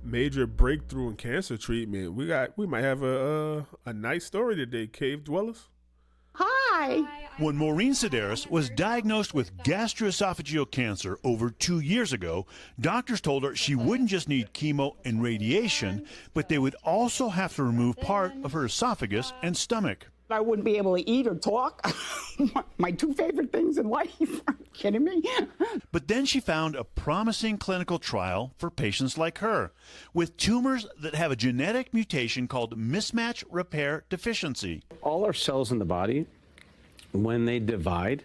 Major breakthrough in cancer treatment. We might have a nice story today, cave dwellers. Hi. When Maureen Sedaris was diagnosed with gastroesophageal cancer over 2 years ago, doctors told her she wouldn't just need chemo and radiation, but they would also have to remove part of her esophagus and stomach. I wouldn't be able to eat or talk. My two favorite things in life. Are you kidding me? But then she found a promising clinical trial for patients like her with tumors that have a genetic mutation called mismatch repair deficiency. All our cells in the body, when they divide,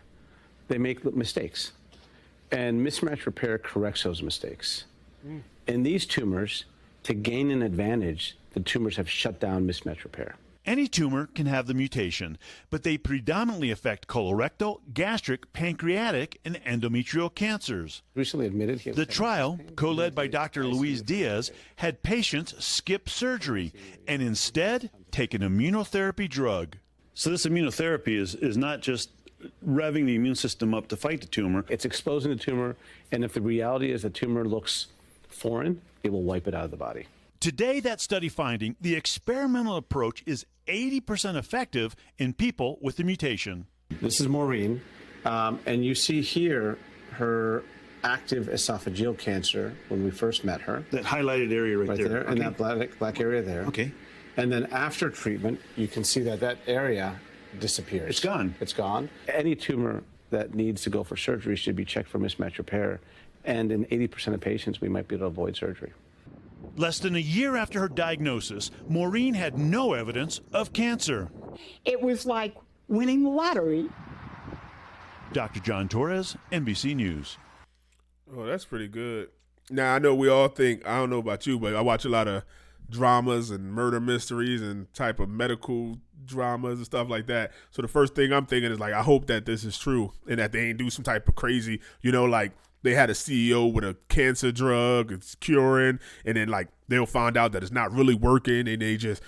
they make mistakes. And mismatch repair corrects those mistakes. In these tumors, to gain an advantage, the tumors have shut down mismatch repair. Any tumor can have the mutation, but they predominantly affect colorectal, gastric, pancreatic, and endometrial cancers. Recently admitted. The trial, co-led by Dr. Luis Diaz, had patients skip surgery and instead take an immunotherapy drug. So this immunotherapy is not just revving the immune system up to fight the tumor. It's exposing the tumor, and if the reality is the tumor looks foreign, it will wipe it out of the body. Today, that study finding, the experimental approach is 80% effective in people with the mutation. This is Maureen, and you see here her active esophageal cancer when we first met her. That highlighted area right there. And that black area there. Okay. And then after treatment, you can see that area disappears. It's gone. It's gone. Any tumor that needs to go for surgery should be checked for mismatch repair. And in 80% of patients, we might be able to avoid surgery. Less than a year after her diagnosis, Maureen had no evidence of cancer. It was like winning the lottery. Dr. John Torres, NBC News. Oh, that's pretty good. Now, I know we all think, I don't know about you, but I watch a lot of dramas and murder mysteries and type of medical dramas and stuff like that. So the first thing I'm thinking is like, I hope that this is true and that they ain't do some type of crazy, like they had a CEO with a cancer drug, it's curing, and then like they'll find out that it's not really working and they just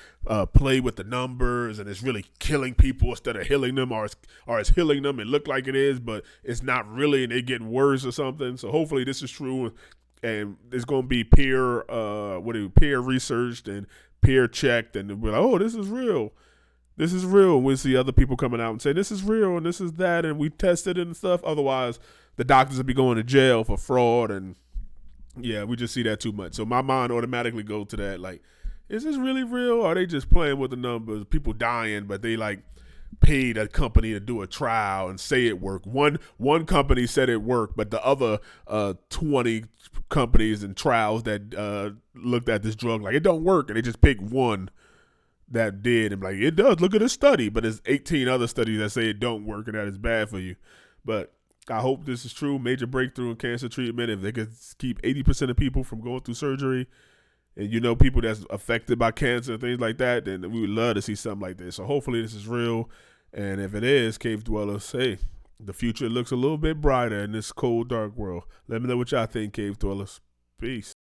play with the numbers and it's really killing people instead of healing them, or it's healing them and look like it is, but it's not really and they're getting worse or something. So hopefully this is true and it's going to be peer researched and peer checked, and we're like, oh, this is real. This is real. And we'll see other people coming out and say, this is real and this is that, and we tested it and stuff. Otherwise, the doctors will be going to jail for fraud, and yeah, we just see that too much. So my mind automatically goes to that, like, is this really real? Or are they just playing with the numbers? People dying, but they like paid a company to do a trial and say it worked. One company said it worked, but the other 20 companies and trials that looked at this drug like it don't work, and they just picked one that did, and like, it does. Look at this study, but there's 18 other studies that say it don't work and that it's bad for you. But I hope this is true. Major breakthrough in cancer treatment. If they could keep 80% of people from going through surgery, and people that's affected by cancer and things like that, then we would love to see something like this. So hopefully this is real. And if it is, cave dwellers, hey, the future looks a little bit brighter in this cold, dark world. Let me know what y'all think, cave dwellers. Peace.